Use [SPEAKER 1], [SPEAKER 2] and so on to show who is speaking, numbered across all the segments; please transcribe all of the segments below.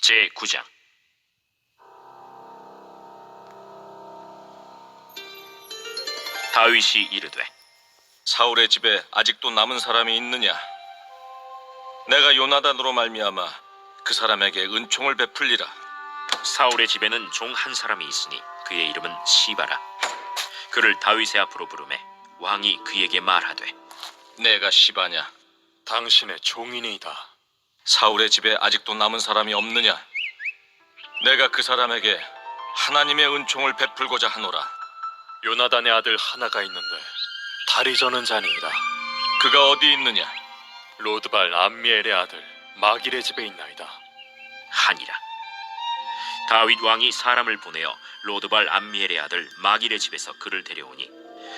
[SPEAKER 1] 제9장. 다윗이 이르되,
[SPEAKER 2] 사울의 집에 아직도 남은 사람이 있느냐? 내가 요나단으로 말미암아 그 사람에게 은총을 베풀리라.
[SPEAKER 1] 사울의 집에는 종 한 사람이 있으니 그의 이름은 시바라. 그를 다윗의 앞으로 부르매 왕이 그에게 말하되,
[SPEAKER 2] 내가 시바냐?
[SPEAKER 3] 당신의 종이니이다.
[SPEAKER 2] 사울의 집에 아직도 남은 사람이 없느냐? 내가 그 사람에게 하나님의 은총을 베풀고자 하노라.
[SPEAKER 3] 요나단의 아들 하나가 있는데 다리 저는 자니이다.
[SPEAKER 2] 그가 어디 있느냐?
[SPEAKER 3] 로드발 암미엘의 아들 마길의 집에 있나이다.
[SPEAKER 1] 하니라. 다윗 왕이 사람을 보내어 로드발 암미엘의 아들 마길의 집에서 그를 데려오니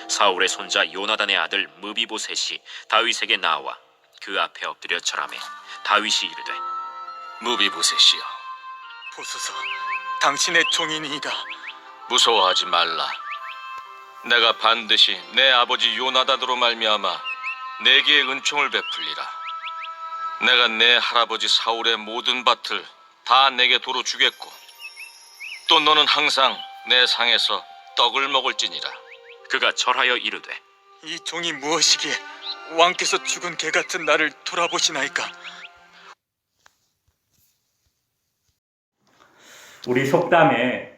[SPEAKER 1] 사울의 손자 요나단의 아들 무비보셋이 다윗에게 나와 그 앞에 엎드려 절하매 다윗이 이르되,
[SPEAKER 2] 무비보셋이여,
[SPEAKER 4] 보소서, 당신의 종이니이다.
[SPEAKER 2] 무서워하지 말라. 내가 반드시 내 아버지 요나단으로 말미암아 내게 은총을 베풀리라. 내가 내 할아버지 사울의 모든 밭을 다 내게 도로 주겠고 또 너는 항상 내 상에서 떡을 먹을지니라.
[SPEAKER 1] 그가 절하여 이르되,
[SPEAKER 4] 이 종이 무엇이기에 왕께서 죽은 개 같은 나를 돌아보시나이까?
[SPEAKER 5] 우리 속담에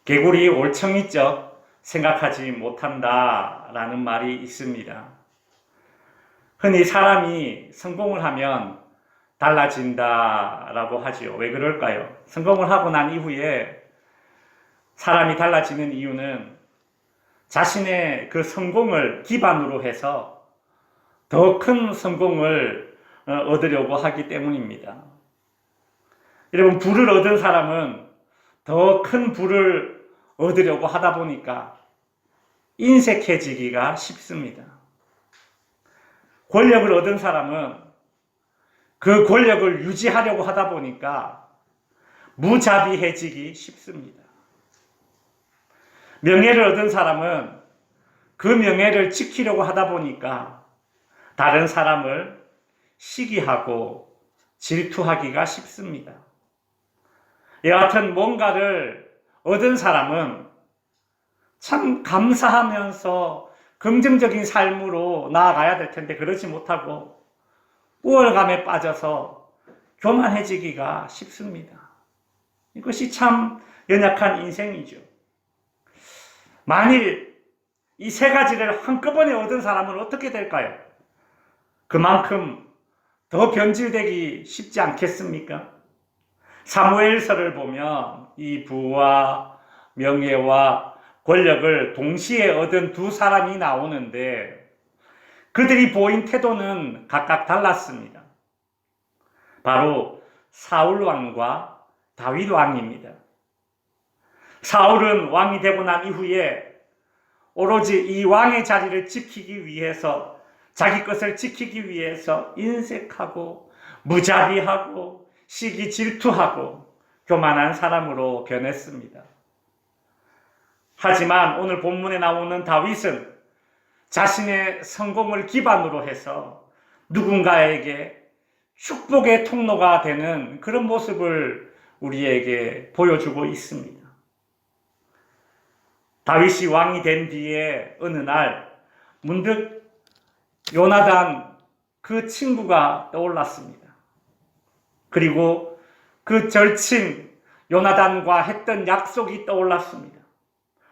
[SPEAKER 5] 개구리 올챙이적 생각하지 못한다라는 말이 있습니다. 흔히 사람이 성공을 하면 달라진다라고 하죠. 왜 그럴까요? 성공을 하고 난 이후에 사람이 달라지는 이유는 자신의 그 성공을 기반으로 해서 더 큰 성공을 얻으려고 하기 때문입니다. 여러분, 부를 얻은 사람은 더 큰 부를 얻으려고 하다 보니까 인색해지기가 쉽습니다. 권력을 얻은 사람은 그 권력을 유지하려고 하다 보니까 무자비해지기 쉽습니다. 명예를 얻은 사람은 그 명예를 지키려고 하다 보니까 다른 사람을 시기하고 질투하기가 쉽습니다. 여하튼 뭔가를 얻은 사람은 참 감사하면서 긍정적인 삶으로 나아가야 될 텐데 그러지 못하고 우월감에 빠져서 교만해지기가 쉽습니다. 이것이 참 연약한 인생이죠. 만일 이 세 가지를 한꺼번에 얻은 사람은 어떻게 될까요? 그만큼 더 변질되기 쉽지 않겠습니까? 사무엘서를 보면 이 부와 명예와 권력을 동시에 얻은 두 사람이 나오는데 그들이 보인 태도는 각각 달랐습니다. 바로 사울 왕과 다윗 왕입니다. 사울은 왕이 되고 난 이후에 오로지 이 왕의 자리를 지키기 위해서, 자기 것을 지키기 위해서 인색하고 무자비하고 시기 질투하고 교만한 사람으로 변했습니다. 하지만 오늘 본문에 나오는 다윗은 자신의 성공을 기반으로 해서 누군가에게 축복의 통로가 되는 그런 모습을 우리에게 보여주고 있습니다. 다윗이 왕이 된 뒤에 어느 날 문득 요나단 그 친구가 떠올랐습니다. 그리고 그 절친 요나단과 했던 약속이 떠올랐습니다.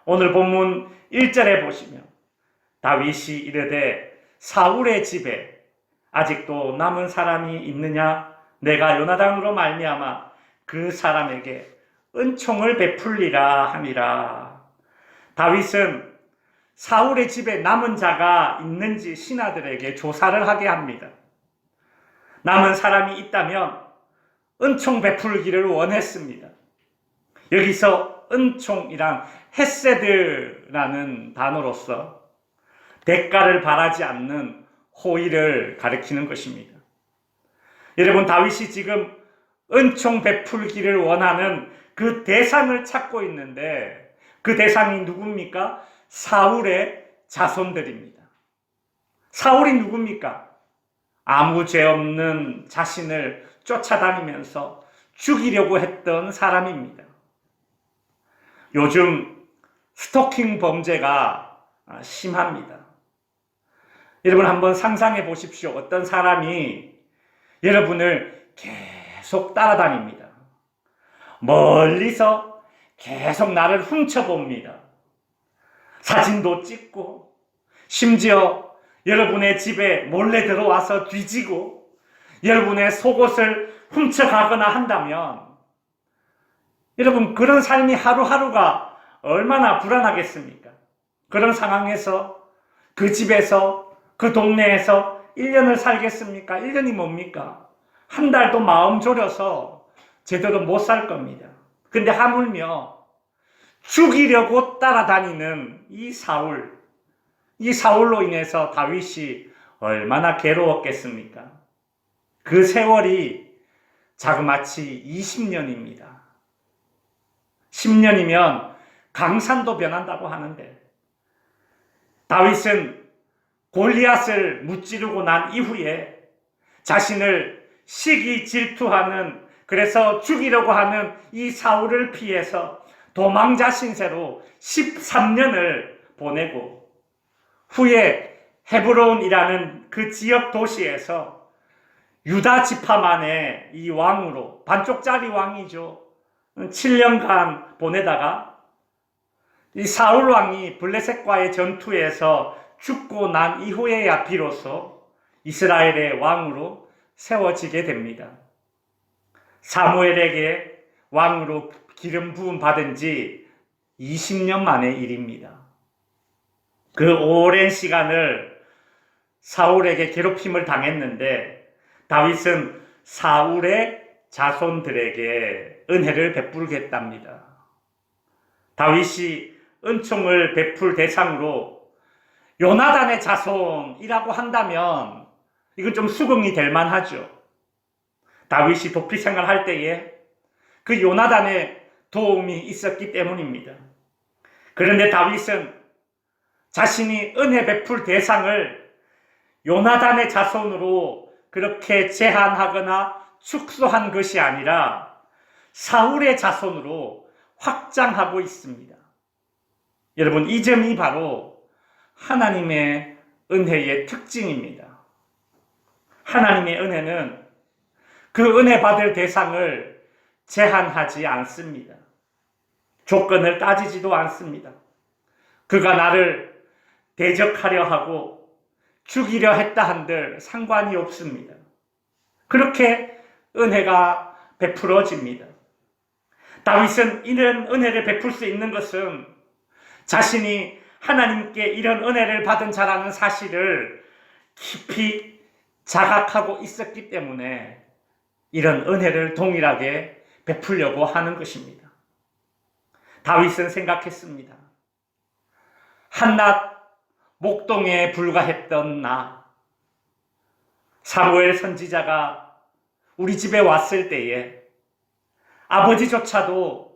[SPEAKER 5] 오늘 본문 1절에 보시면 다윗이 이르되, 사울의 집에 아직도 남은 사람이 있느냐? 내가 요나단으로 말미암아 그 사람에게 은총을 베풀리라 함이라. 다윗은 사울의 집에 남은 자가 있는지 신하들에게 조사를 하게 합니다. 남은 사람이 있다면 은총 베풀기를 원했습니다. 여기서 은총이란 헤세드라는 단어로서 대가를 바라지 않는 호의를 가리키는 것입니다. 여러분, 다윗이 지금 은총 베풀기를 원하는 그 대상을 찾고 있는데 그 대상이 누굽니까? 사울의 자손들입니다. 사울이 누굽니까? 아무 죄 없는 자신을 쫓아다니면서 죽이려고 했던 사람입니다. 요즘 스토킹 범죄가 심합니다. 여러분 한번 상상해 보십시오. 어떤 사람이 여러분을 계속 따라다닙니다. 멀리서 계속 나를 훔쳐봅니다. 사진도 찍고 심지어 여러분의 집에 몰래 들어와서 뒤지고 여러분의 속옷을 훔쳐가거나 한다면 여러분 그런 삶이 하루하루가 얼마나 불안하겠습니까? 그런 상황에서 그 집에서 그 동네에서 1년을 살겠습니까? 1년이 뭡니까? 한 달도 마음 졸여서 제대로 못 살 겁니다. 근데 하물며 죽이려고 따라다니는 이 사울로 인해서 다윗이 얼마나 괴로웠겠습니까? 그 세월이 자그마치 20년입니다. 10년이면 강산도 변한다고 하는데 다윗은 골리앗을 무찌르고 난 이후에 자신을 시기 질투하는, 그래서 죽이려고 하는 이 사울을 피해서 도망자 신세로 13년을 보내고 후에 헤브론이라는 그 지역 도시에서 유다 지파만의 이 왕으로, 반쪽짜리 왕이죠. 7년간 보내다가 이 사울 왕이 블레셋과의 전투에서 죽고 난 이후에야 비로소 이스라엘의 왕으로 세워지게 됩니다. 사무엘에게 왕으로 기름 부음 받은 지 20년 만의 일입니다. 그 오랜 시간을 사울에게 괴롭힘을 당했는데 다윗은 사울의 자손들에게 은혜를 베풀겠답니다. 다윗이 은총을 베풀 대상으로 요나단의 자손이라고 한다면 이건 좀 수긍이 될 만하죠. 다윗이 도피 생활할 때에 그 요나단의 도움이 있었기 때문입니다. 그런데 다윗은 자신이 은혜 베풀 대상을 요나단의 자손으로 그렇게 제한하거나 축소한 것이 아니라 사울의 자손으로 확장하고 있습니다. 여러분, 이 점이 바로 하나님의 은혜의 특징입니다. 하나님의 은혜는 그 은혜 받을 대상을 제한하지 않습니다. 조건을 따지지도 않습니다. 그가 나를 대적하려 하고 죽이려 했다 한들 상관이 없습니다. 그렇게 은혜가 베풀어집니다. 다윗은 이런 은혜를 베풀 수 있는 것은 자신이 하나님께 이런 은혜를 받은 자라는 사실을 깊이 자각하고 있었기 때문에 이런 은혜를 동일하게 베풀려고 하는 것입니다. 다윗은 생각했습니다. 한낱 목동에 불과했던 나, 사무엘 선지자가 우리 집에 왔을 때에 아버지조차도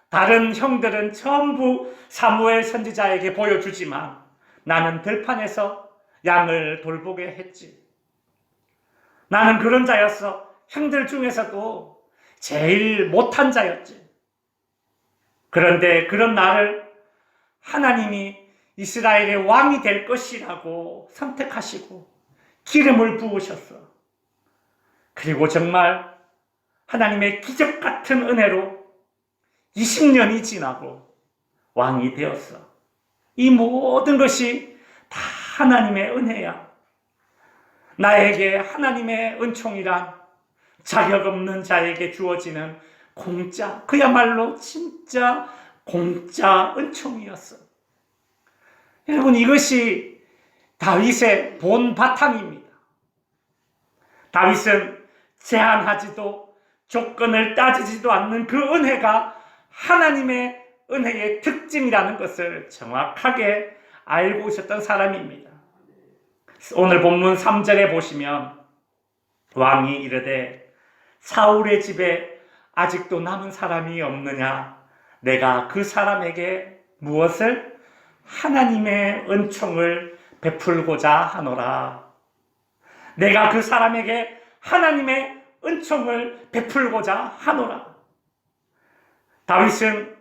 [SPEAKER 5] 다른 형들은 전부 사무엘 선지자에게 보여주지만 나는 들판에서 양을 돌보게 했지. 나는 그런 자였어. 형들 중에서도 제일 못한 자였지. 그런데 그런 나를 하나님이 이스라엘의 왕이 될 것이라고 선택하시고 기름을 부으셨어. 그리고 정말 하나님의 기적 같은 은혜로 20년이 지나고 왕이 되었어. 이 모든 것이 다 하나님의 은혜야. 나에게 하나님의 은총이란 자격 없는 자에게 주어지는 공짜, 그야말로 진짜 공짜 은총이었어. 여러분, 이것이 다윗의 본 바탕입니다. 다윗은 제한하지도 조건을 따지지도 않는 그 은혜가 하나님의 은혜의 특징이라는 것을 정확하게 알고 있었던 사람입니다. 오늘 본문 3절에 보시면 왕이 이르되 사울의 집에 아직도 남은 사람이 없느냐? 내가 그 사람에게 무엇을? 하나님의 은총을 베풀고자 하노라. 내가 그 사람에게 하나님의 은총을 베풀고자 하노라. 다윗은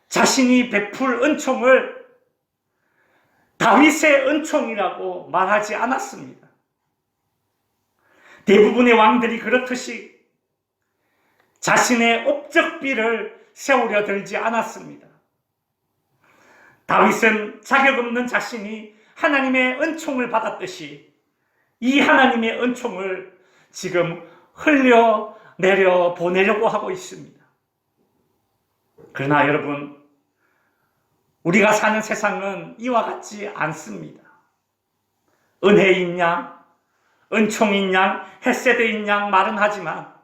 [SPEAKER 5] 자신이 베풀 은총을 다윗의 은총이라고 말하지 않았습니다. 대부분의 왕들이 그렇듯이 자신의 업적비를 세우려 들지 않았습니다. 다윗은 자격 없는 자신이 하나님의 은총을 받았듯이 이 하나님의 은총을 지금 흘려내려 보내려고 하고 있습니다. 그러나 여러분, 우리가 사는 세상은 이와 같지 않습니다. 은혜인 양, 은총인 양, 헤세드인 양 말은 하지만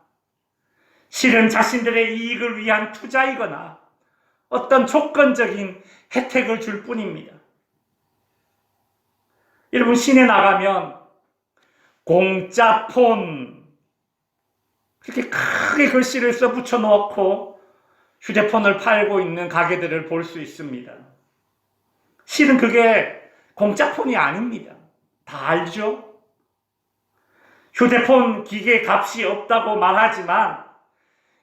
[SPEAKER 5] 실은 자신들의 이익을 위한 투자이거나 어떤 조건적인 혜택을 줄 뿐입니다. 여러분, 시내 나가면 공짜 폰 그렇게 크게 글씨를 써 붙여 놓고 휴대폰을 팔고 있는 가게들을 볼 수 있습니다. 실은 그게 공짜 폰이 아닙니다. 다 알죠? 휴대폰 기계 값이 없다고 말하지만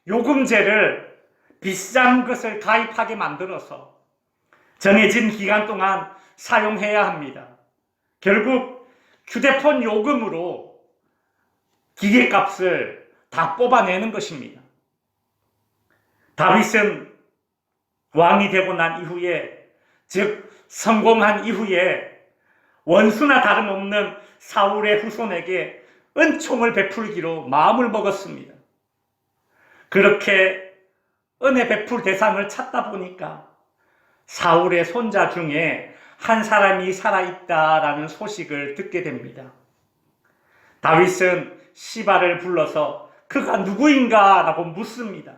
[SPEAKER 5] 요금제를 비싼 것을 가입하게 만들어서 정해진 기간 동안 사용해야 합니다. 결국 휴대폰 요금으로 기계값을 다 뽑아내는 것입니다. 다윗은 왕이 되고 난 이후에, 즉 성공한 이후에 원수나 다름없는 사울의 후손에게 은총을 베풀기로 마음을 먹었습니다. 그렇게 은혜 베풀 대상을 찾다 보니까 사울의 손자 중에 한 사람이 살아있다라는 소식을 듣게 됩니다. 다윗은 시바를 불러서 그가 누구인가 라고 묻습니다.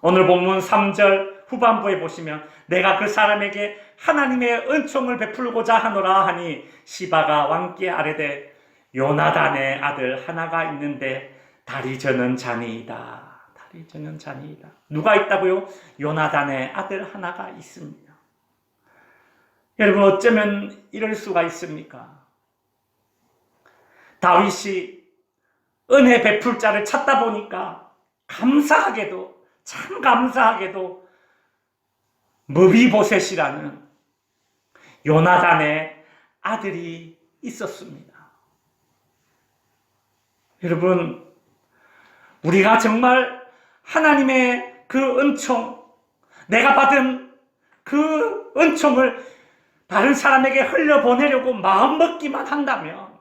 [SPEAKER 5] 오늘 본문 3절 후반부에 보시면 내가 그 사람에게 하나님의 은총을 베풀고자 하노라 하니 시바가 왕께 아뢰되 요나단의 아들 하나가 있는데 다리 저는 자니이다. 다리 저는 자니이다. 누가 있다고요? 요나단의 아들 하나가 있습니다. 여러분, 어쩌면 이럴 수가 있습니까? 다윗이 은혜 베풀 자를 찾다 보니까 감사하게도, 참 감사하게도 므비보셋이라는 요나단의 아들이 있었습니다. 여러분, 우리가 정말 하나님의 그 은총, 내가 받은 그 은총을 다른 사람에게 흘려보내려고 마음먹기만 한다면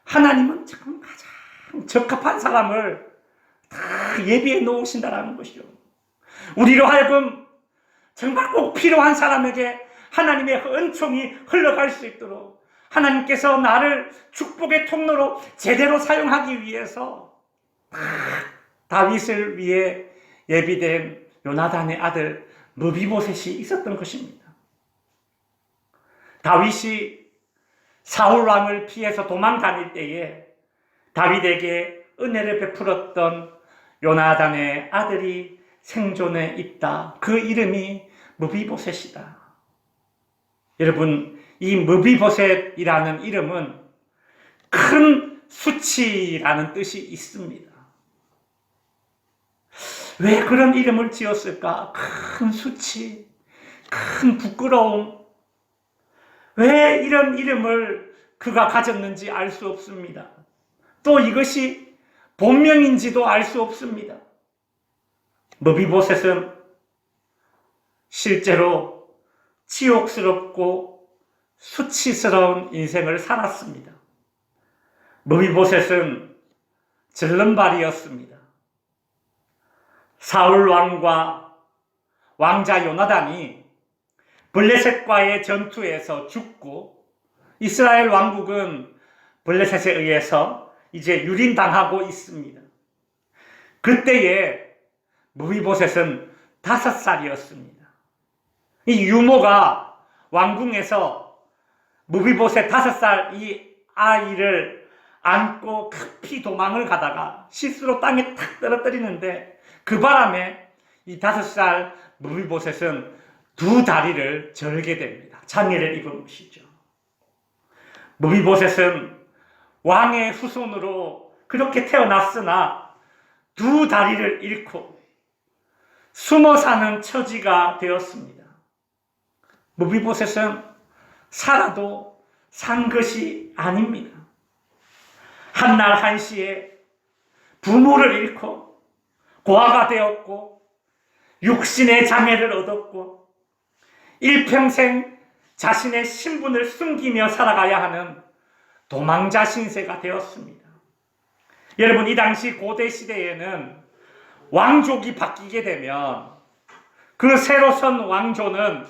[SPEAKER 5] 하나님은 지금 가장 적합한 사람을 다 예비해 놓으신다는 것이죠. 우리로 하여금 정말 꼭 필요한 사람에게 하나님의 은총이 흘러갈 수 있도록 하나님께서 나를 축복의 통로로 제대로 사용하기 위해서 다윗을 위해 예비된 요나단의 아들 므비보셋이 있었던 것입니다. 다윗이 사울 왕을 피해서 도망 다닐 때에 다윗에게 은혜를 베풀었던 요나단의 아들이 생존해 있다. 그 이름이 므비보셋이다. 여러분, 이 므비보셋이라는 이름은 큰 수치라는 뜻이 있습니다. 왜 그런 이름을 지었을까? 큰 수치, 큰 부끄러움. 왜 이런 이름을 그가 가졌는지 알 수 없습니다. 또 이것이 본명인지도 알 수 없습니다. 므비보셋은 실제로 치욕스럽고 수치스러운 인생을 살았습니다. 므비보셋은 절름발이었습니다. 사울 왕과 왕자 요나단이 블레셋과의 전투에서 죽고 이스라엘 왕국은 블레셋에 의해서 이제 유린당하고 있습니다. 그때에 므비보셋은 5살이었습니다. 이 유모가 왕궁에서 므비보셋 5살 이 아이를 안고 급히 도망을 가다가 실수로 땅에 탁 떨어뜨리는데 그 바람에 이 5살 므비보셋은 2 다리를 절게 됩니다. 장애를 입은 것이죠. 므비보셋은 왕의 후손으로 그렇게 태어났으나 두 다리를 잃고 숨어 사는 처지가 되었습니다. 무비보셋은 살아도 산 것이 아닙니다. 한날 한시에 부모를 잃고 고아가 되었고 육신의 장애를 얻었고 일평생 자신의 신분을 숨기며 살아가야 하는 도망자 신세가 되었습니다. 여러분, 이 당시 고대 시대에는 왕족이 바뀌게 되면 그 새로 선 왕조는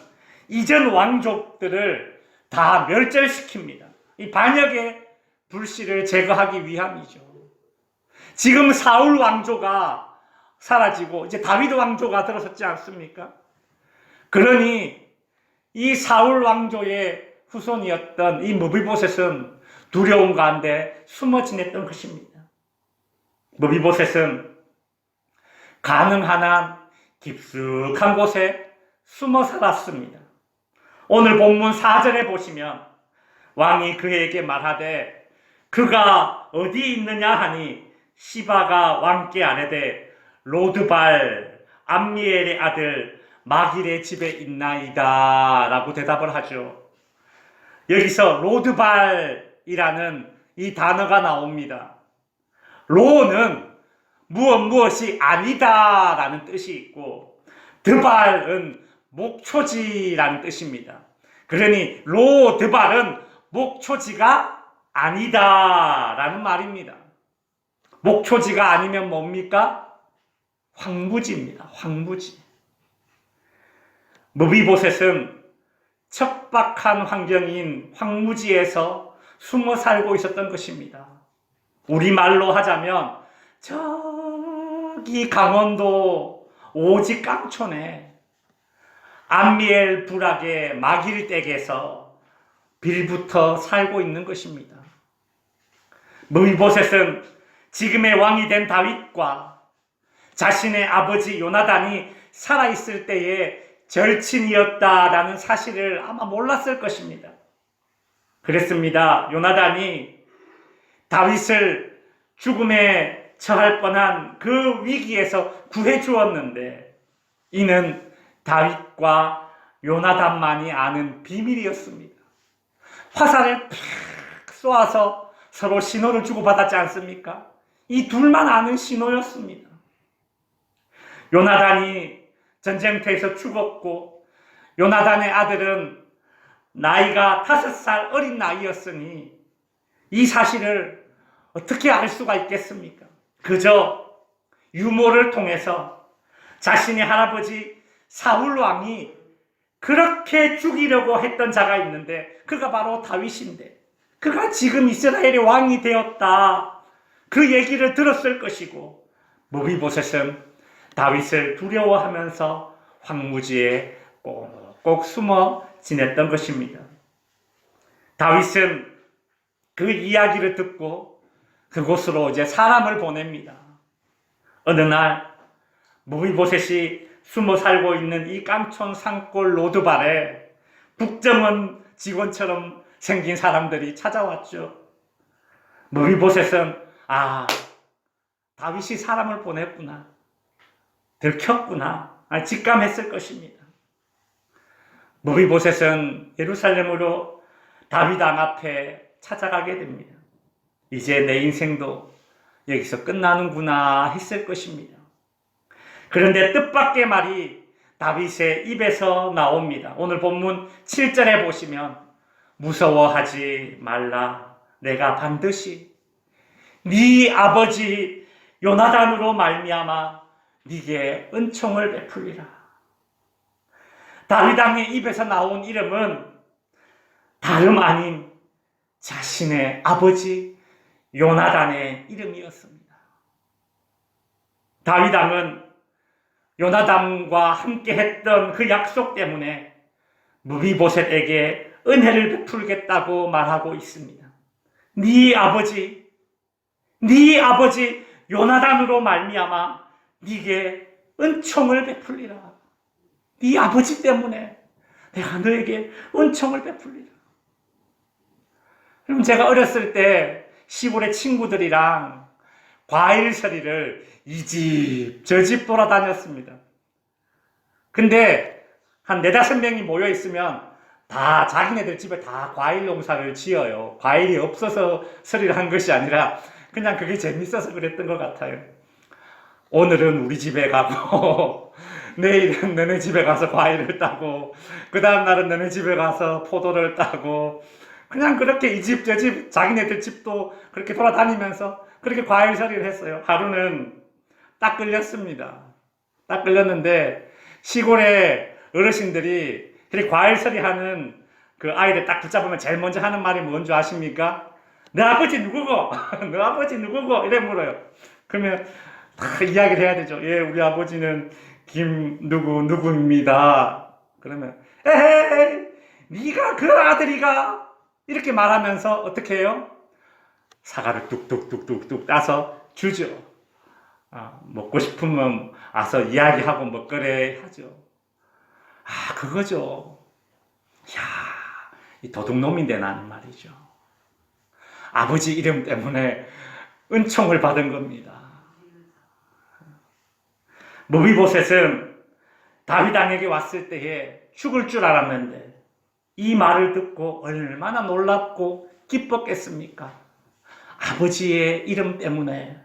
[SPEAKER 5] 이전 왕족들을 다 멸절시킵니다. 이 반역의 불씨를 제거하기 위함이죠. 지금 사울 왕조가 사라지고 이제 다윗 왕조가 들어섰지 않습니까? 그러니 이 사울 왕조의 후손이었던 이 무비보셋은 두려움 가운데 숨어 지냈던 것입니다. 무비보셋은 가능한 한 깊숙한 곳에 숨어 살았습니다. 오늘 본문 4절에 보시면 왕이 그에게 말하되 그가 어디 있느냐 하니 시바가 왕께 아뢰되 로드발 암미엘의 아들 마길의 집에 있나이다 라고 대답을 하죠. 여기서 로드발이라는 이 단어가 나옵니다. 로는 무엇이 아니다 라는 뜻이 있고 드발은 목초지라는 뜻입니다. 그러니 로드발은 목초지가 아니다 라는 말입니다. 목초지가 아니면 뭡니까? 황무지입니다. 황무지. 무비보셋은 척박한 환경인 황무지에서 숨어 살고 있었던 것입니다. 우리말로 하자면 저기 강원도 오지 깡촌에 암미엘 부락의 마길댁에서 빌부터 살고 있는 것입니다. 무비보셋은 지금의 왕이 된 다윗과 자신의 아버지 요나단이 살아있을 때의 절친이었다라는 사실을 아마 몰랐을 것입니다. 그랬습니다. 요나단이 다윗을 죽음에 처할 뻔한 그 위기에서 구해 주었는데 이는 다윗과 요나단만이 아는 비밀이었습니다. 화살을 팍 쏘아서 서로 신호를 주고받았지 않습니까? 이 둘만 아는 신호였습니다. 요나단이 전쟁터에서 죽었고 요나단의 아들은 나이가 5살 어린 나이였으니 이 사실을 어떻게 알 수가 있겠습니까? 그저 유모를 통해서 자신의 할아버지 사울 왕이 그렇게 죽이려고 했던 자가 있는데 그가 바로 다윗인데 그가 지금 이스라엘의 왕이 되었다. 그 얘기를 들었을 것이고 무비보셋은 다윗을 두려워하면서 황무지에 꼭 숨어 지냈던 것입니다. 다윗은 그 이야기를 듣고 그곳으로 이제 사람을 보냅니다. 어느 날 무비보셋이 숨어 살고 있는 이 깡촌 산골 로드발에 국정원 직원처럼 생긴 사람들이 찾아왔죠. 무비보셋은 다윗이 사람을 보냈구나. 들켰구나. 직감했을 것입니다. 무비보셋은 예루살렘으로 다윗 왕 앞에 찾아가게 됩니다. 이제 내 인생도 여기서 끝나는구나 했을 것입니다. 그런데 뜻밖의 말이 다윗의 입에서 나옵니다. 오늘 본문 7절에 보시면 무서워하지 말라. 내가 반드시 네 아버지 요나단으로 말미암아 네게 은총을 베풀리라. 다윗 왕의 입에서 나온 이름은 다름 아닌 자신의 아버지 요나단의 이름이었습니다. 다윗 왕은 요나단과 함께 했던 그 약속 때문에 무비보셋에게 은혜를 베풀겠다고 말하고 있습니다. 네 아버지 요나단으로 말미암아 네게 은총을 베풀리라. 네 아버지 때문에 내가 너에게 은총을 베풀리라. 그럼 제가 어렸을 때 시골의 친구들이랑 과일서리를 이 집 저 집 돌아다녔습니다. 근데 한 4-5명이 모여 있으면 다 자기네들 집에 다 과일 농사를 지어요. 과일이 없어서 서리를 한 것이 아니라 그냥 그게 재밌어서 그랬던 것 같아요. 오늘은 우리 집에 가고 내일은 너네 집에 가서 과일을 따고 그 다음 날은 너네 집에 가서 포도를 따고 그냥 그렇게 이 집 저 집 자기네들 집도 그렇게 돌아다니면서 그렇게 과일서리를 했어요. 하루는 딱 끌렸습니다. 딱 끌렸는데 시골의 어르신들이 그렇게 과일서리 하는 그 아이를 딱 붙잡으면 제일 먼저 하는 말이 뭔지 아십니까? 너 아버지 누구고? 너 아버지 누구고? 이래 물어요. 그러면 다 이야기를 해야 되죠. 예, 우리 아버지는 김 누구입니다. 그러면 에헤이 네가 그 아들이가 이렇게 말하면서 어떻게 해요? 사과를 뚝뚝뚝뚝뚝 따서 주죠. 먹고 싶으면 와서 이야기하고 먹거래 하죠. 그거죠. 이야, 이 도둑놈인데 나는 말이죠. 아버지 이름 때문에 은총을 받은 겁니다. 무비보셋은 다윗 왕에게 왔을 때에 죽을 줄 알았는데 이 말을 듣고 얼마나 놀랍고 기뻤겠습니까? 아버지의 이름 때문에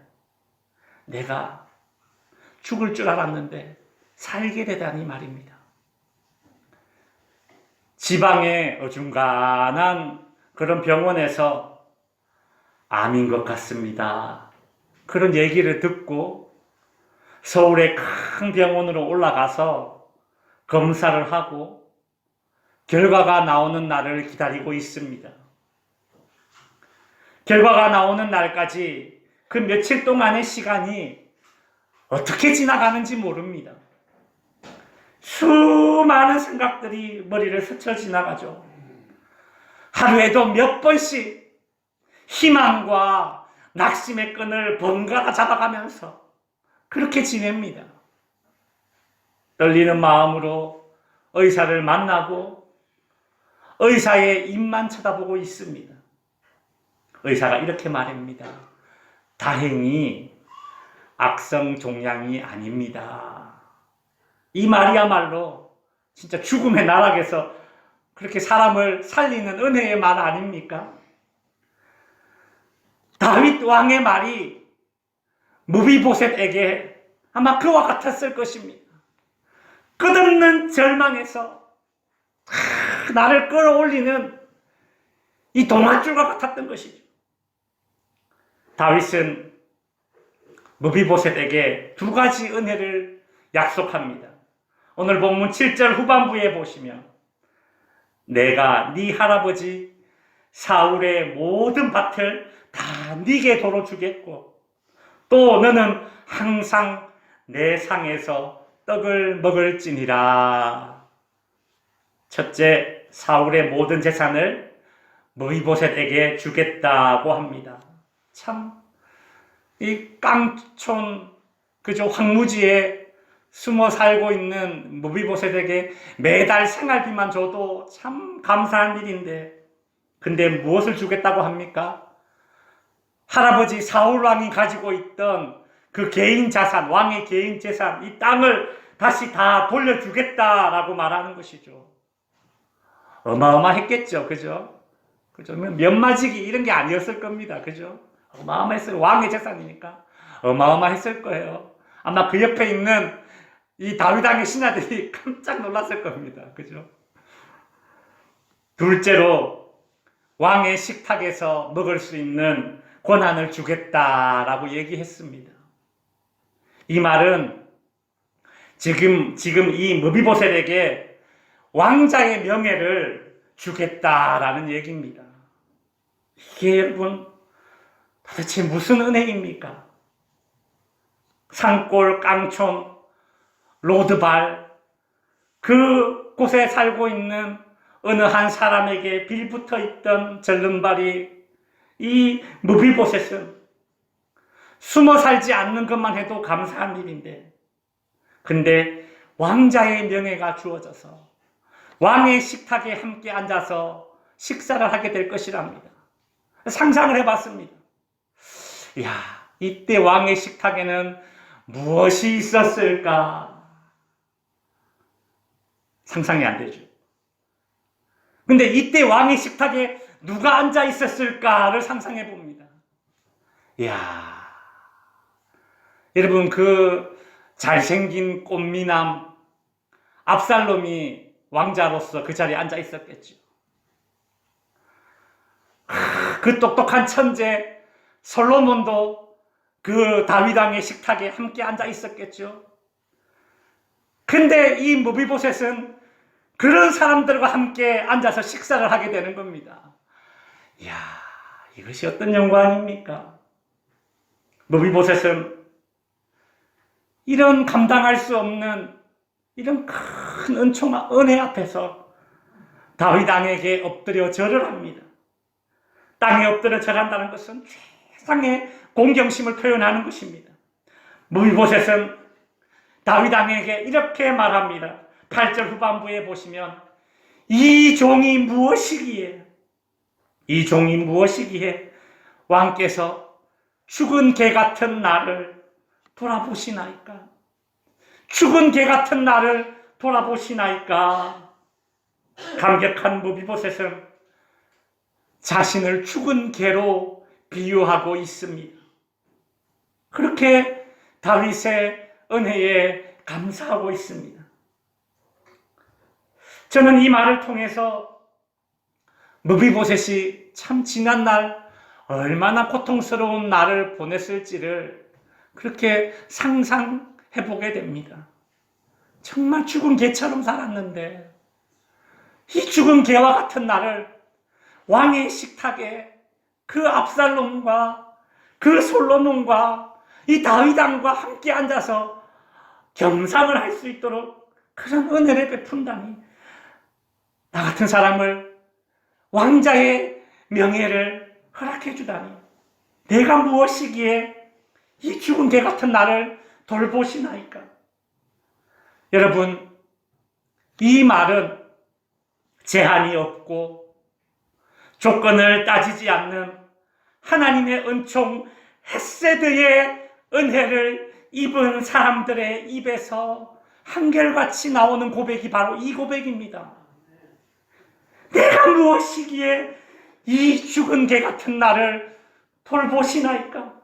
[SPEAKER 5] 내가 죽을 줄 알았는데 살게 되다니 말입니다. 지방의 어중간한 그런 병원에서 암인 것 같습니다. 그런 얘기를 듣고 서울의 큰 병원으로 올라가서 검사를 하고 결과가 나오는 날을 기다리고 있습니다. 결과가 나오는 날까지 그 며칠 동안의 시간이 어떻게 지나가는지 모릅니다. 수많은 생각들이 머리를 스쳐 지나가죠. 하루에도 몇 번씩 희망과 낙심의 끈을 번갈아 잡아가면서 그렇게 지냅니다. 떨리는 마음으로 의사를 만나고 의사의 입만 쳐다보고 있습니다. 의사가 이렇게 말합니다. 다행히 악성 종양이 아닙니다. 이 말이야말로 진짜 죽음의 나락에서 그렇게 사람을 살리는 은혜의 말 아닙니까? 다윗 왕의 말이 무비보셋에게 아마 그와 같았을 것입니다. 끝없는 절망에서 나를 끌어올리는 이 동아줄과 같았던 것이죠. 다윗은 무비보셋에게 2가지 은혜를 약속합니다. 오늘 본문 7절 후반부에 보시면 내가 네 할아버지 사울의 모든 밭을 다 네게 도로 주겠고 또 너는 항상 내 상에서 떡을 먹을지니라. 첫째, 사울의 모든 재산을 무비보셋에게 주겠다고 합니다. 참, 이 깡촌, 그저 황무지에 숨어 살고 있는 무비보셋에게 매달 생활비만 줘도 참 감사한 일인데, 근데 무엇을 주겠다고 합니까? 할아버지 사울 왕이 가지고 있던 그 개인 자산, 왕의 개인 재산, 이 땅을 다시 다 돌려주겠다라고 말하는 것이죠. 어마어마했겠죠, 그죠? 그죠? 면마지기 이런 게 아니었을 겁니다, 그죠? 어마어마했어요. 왕의 재산이니까 어마어마했을 거예요. 아마 그 옆에 있는 이 다윗 왕의 신하들이 깜짝 놀랐을 겁니다, 그죠? 둘째로 왕의 식탁에서 먹을 수 있는 권한을 주겠다라고 얘기했습니다. 이 말은 지금 이 무비보셋에게 왕자의 명예를 주겠다라는 얘기입니다. 이게 여러분 도대체 무슨 은혜입니까? 산골, 깡촌, 로드발 그곳에 살고 있는 어느 한 사람에게 빌붙어 있던 절름발이 이 무비보셋은 숨어 살지 않는 것만 해도 감사한 일인데, 근데 왕자의 명예가 주어져서 왕의 식탁에 함께 앉아서 식사를 하게 될 것이랍니다. 상상을 해봤습니다. 이야, 이때 왕의 식탁에는 무엇이 있었을까? 상상이 안 되죠. 근데 이때 왕의 식탁에 누가 앉아 있었을까를 상상해 봅니다. 이야, 여러분, 그 잘생긴 꽃미남 압살롬이 왕자로서 그 자리에 앉아 있었겠죠. 그 똑똑한 천재 솔로몬도 그 다윗 왕의 식탁에 함께 앉아 있었겠죠. 근데 이 무비보셋은 그런 사람들과 함께 앉아서 식사를 하게 되는 겁니다. 이야, 이것이 어떤 영광입니까? 무비보셋은 이런 감당할 수 없는 이런 큰 은혜 앞에서 다윗 왕에게 엎드려 절을 합니다. 땅에 엎드려 절한다는 것은 최상의 공경심을 표현하는 것입니다. 무비보셋은 다윗 왕에게 이렇게 말합니다. 8절 후반부에 보시면 이 종이 무엇이기에 왕께서 죽은 개 같은 나를 돌아보시나이까? 죽은 개 같은 나를 돌아보시나이까? 감격한 무비보셋은 자신을 죽은 개로 비유하고 있습니다. 그렇게 다윗의 은혜에 감사하고 있습니다. 저는 이 말을 통해서 무비보셋이 참 지난 날 얼마나 고통스러운 날을 보냈을지를 그렇게 상상해 보게 됩니다. 정말 죽은 개처럼 살았는데 이 죽은 개와 같은 나를 왕의 식탁에 그 압살롬과 그 솔로몬과 이 다윗 왕과 함께 앉아서 겸상을 할 수 있도록 그런 은혜를 베푼다니, 나 같은 사람을 왕자의 명예를 허락해 주다니, 내가 무엇이기에 이 죽은 개 같은 나를 돌보시나이까? 여러분, 이 말은 제한이 없고 조건을 따지지 않는 하나님의 은총 헤세드의 은혜를 입은 사람들의 입에서 한결같이 나오는 고백이 바로 이 고백입니다. 내가 무엇이기에 이 죽은 개 같은 나를 돌보시나이까?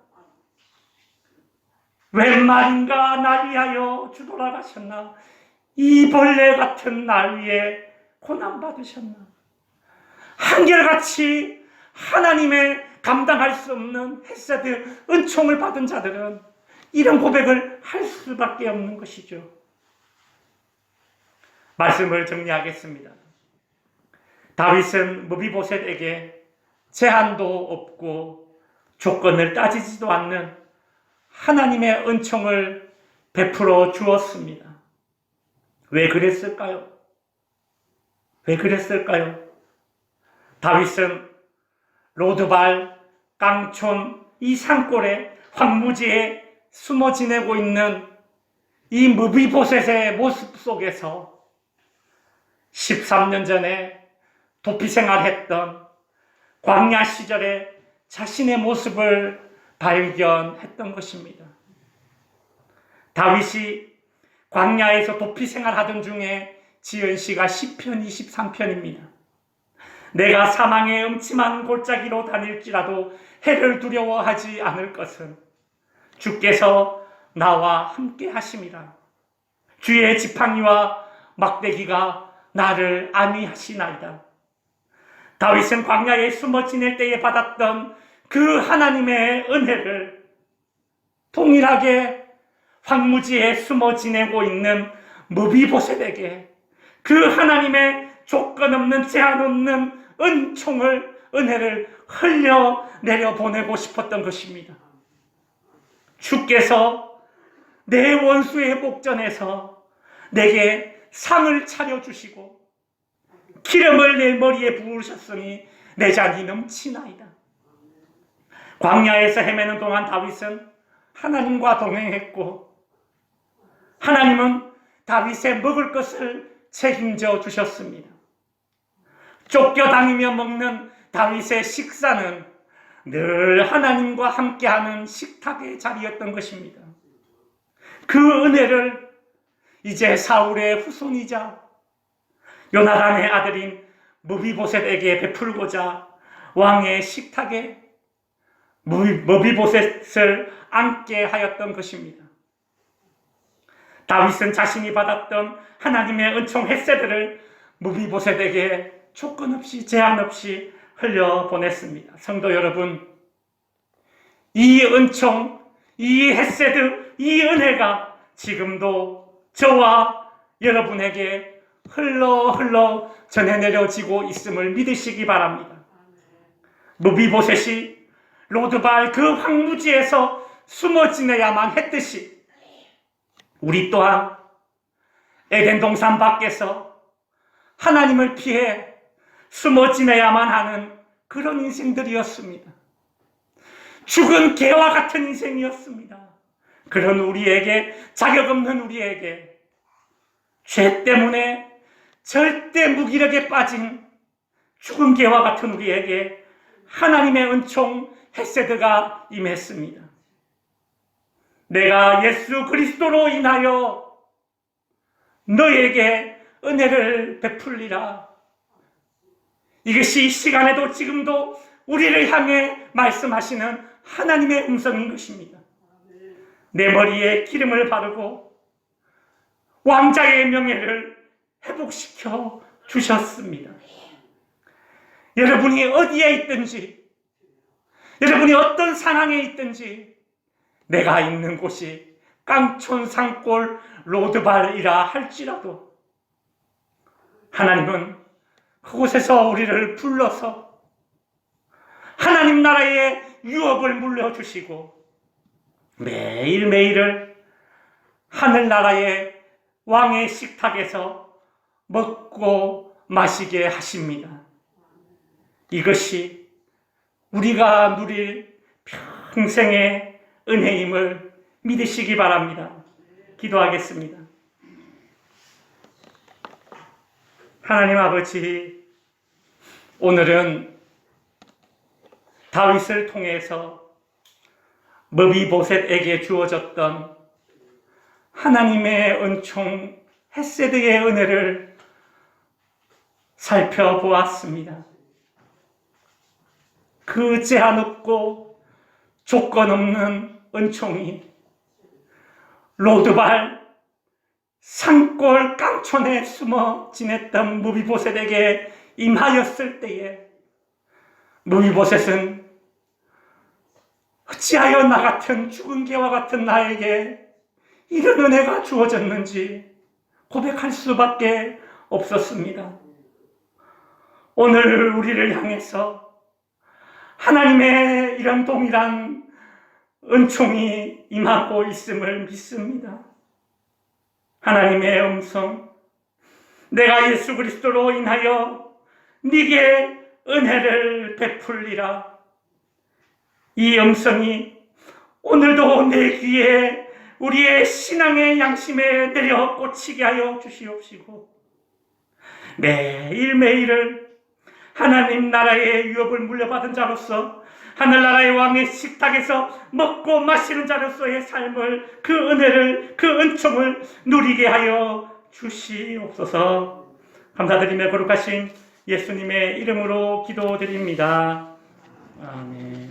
[SPEAKER 5] 웬 말인가 날 위하여 주 돌아가셨나? 이 벌레 같은 날 위에 고난받으셨나? 한결같이 하나님의 감당할 수 없는 헤세드 은총을 받은 자들은 이런 고백을 할 수밖에 없는 것이죠. 말씀을 정리하겠습니다. 다윗은 무비보셋에게 제한도 없고 조건을 따지지도 않는 하나님의 은총을 베풀어 주었습니다. 왜 그랬을까요? 다윗은 로드발, 깡촌, 이 산골에 황무지에 숨어 지내고 있는 이 무비보셋의 모습 속에서 13년 전에 도피 생활했던 광야 시절에 자신의 모습을 발견했던 것입니다. 다윗이 광야에서 도피 생활하던 중에 지은 시가 시편 23편입니다. 내가 사망의 음침한 골짜기로 다닐지라도 해를 두려워하지 않을 것은 주께서 나와 함께 하심이라. 주의 지팡이와 막대기가 나를 안위하시나이다. 다윗은 광야에 숨어 지낼 때에 받았던 그 하나님의 은혜를 동일하게 황무지에 숨어 지내고 있는 무비보셋에게 그 하나님의 조건 없는 제한 없는 은혜를 흘려 보내고 싶었던 것입니다. 주께서 내 원수의 목전에서 내게 상을 차려주시고 기름을 내 머리에 부으셨으니 내 잔이 넘치나이다. 광야에서 헤매는 동안 다윗은 하나님과 동행했고 하나님은 다윗의 먹을 것을 책임져 주셨습니다. 쫓겨다니며 먹는 다윗의 식사는 늘 하나님과 함께하는 식탁의 자리였던 것입니다. 그 은혜를 이제 사울의 후손이자 요나단의 아들인 무비보셋에게 베풀고자 왕의 식탁에 무비보셋을 앉게 하였던 것입니다. 다윗은 자신이 받았던 하나님의 은총 헤세드를 무비보셋에게 조건 없이 제한 없이 흘려보냈습니다. 성도 여러분, 이 은총, 이 헤세드, 이 은혜가 지금도 저와 여러분에게 흘러 전해 내려지고 있음을 믿으시기 바랍니다. 무비보셋이 로드발 그 황무지에서 숨어 지내야만 했듯이 우리 또한 에덴 동산 밖에서 하나님을 피해 숨어 지내야만 하는 그런 인생들이었습니다. 죽은 개와 같은 인생이었습니다. 그런 우리에게, 자격 없는 우리에게, 죄 때문에 절대 무기력에 빠진 죽은 개와 같은 우리에게 하나님의 은총 헤세드가 임했습니다. 내가 예수 그리스도로 인하여 너에게 은혜를 베풀리라. 이것이 이 시간에도 지금도 우리를 향해 말씀하시는 하나님의 음성인 것입니다. 내 머리에 기름을 바르고 왕자의 명예를 회복시켜 주셨습니다. 여러분이 어디에 있든지, 여러분이 어떤 상황에 있든지, 내가 있는 곳이 깡촌 산골 로드발이라 할지라도 하나님은 그곳에서 우리를 불러서 하나님 나라의 유업을 물려주시고 매일매일을 하늘나라의 왕의 식탁에서 먹고 마시게 하십니다. 이것이 우리가 누릴 평생의 은혜임을 믿으시기 바랍니다. 기도하겠습니다. 하나님 아버지, 오늘은 다윗을 통해서 무비보셋에게 주어졌던 하나님의 은총 헤세드의 은혜를 살펴보았습니다. 그 제한 없고 조건 없는 은총이 로드발 산골 깡촌에 숨어 지냈던 무비보셋에게 임하였을 때에 무비보셋은 어찌하여 나 같은 죽은 개와 같은 나에게 이런 은혜가 주어졌는지 고백할 수밖에 없었습니다. 오늘 우리를 향해서 하나님의 이런 동일한 은총이 임하고 있음을 믿습니다. 하나님의 음성, 내가 예수 그리스도로 인하여 네게 은혜를 베풀리라. 이 음성이 오늘도 내 귀에 우리의 신앙의 양심에 내려 꽂히게 하여 주시옵시고 매일매일을 하나님 나라의 유업을 물려받은 자로서 하늘나라의 왕의 식탁에서 먹고 마시는 자로서의 삶을, 그 은혜를, 그 은총을 누리게 하여 주시옵소서. 감사드리며 거룩하신 예수님의 이름으로 기도드립니다. 아멘.